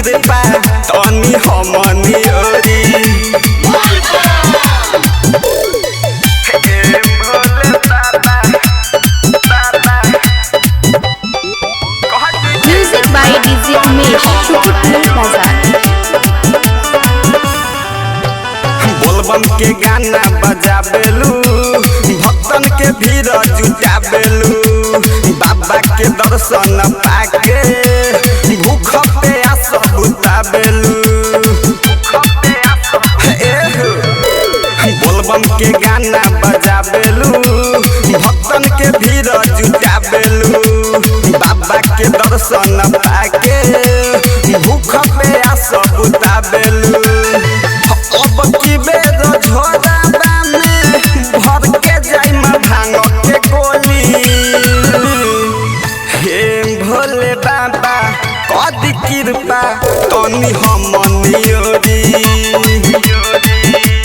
कृपा तनी हमनी ओरी म्यूजिक बाय डीजे उमेश शुक्रिया बाजार। बोलबम के गाना बजाबेलू भक्तन के भीड़ जुटाबेलू बाबा के दर्शन पाके भूख प्यास बुताबेलू बोलबम के गाना बजाबेलू भक्तन के भीड़ जुटाबेलू बाबा के दर्शन पाके भूख प्यास बुताबेलू अब की बेद झोराबा में भर के जाई में भांग के गोली हे भोले बाबा कदी कृपा तनी हमनी ओरी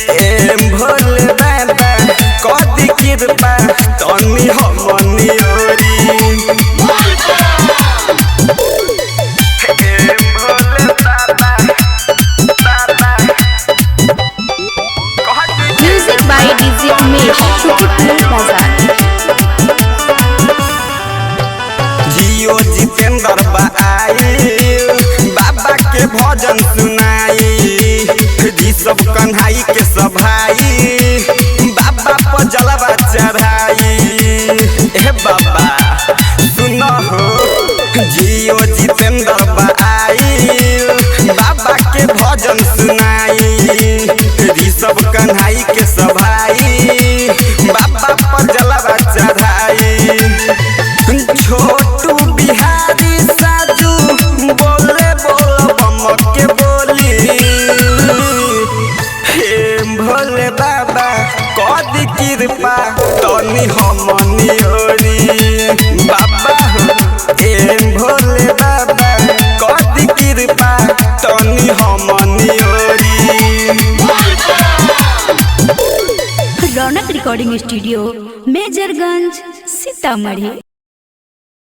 हे भोले बाबा कदी कृपा तनी हमनी ओरी म्यूजिक बाय डीजे उमेश शुक्रिया बाजार। जियो जितेंद्र आई बाबा के भजन सुनाई जी सब कन्हाई के सभाई बाबा पर जलवा चढ़ाई हे बाबा सुन हो जियो जितेंद्र आई बाबा के भजन सुनाई जी सब कन्हाई के सभाई बाबा पर जलवा चढ़ाई छोटू बिहारी साजू बोले बोलबम के बोली हे भोले बाबा कदी कृपा तनी हमनी ओरी बाबा हे भोले बाबा कदी कृपा तनी हमनी ओरी। रौनक रिकॉर्डिंग स्टूडियो मेजरगंज सीतामढ़ी।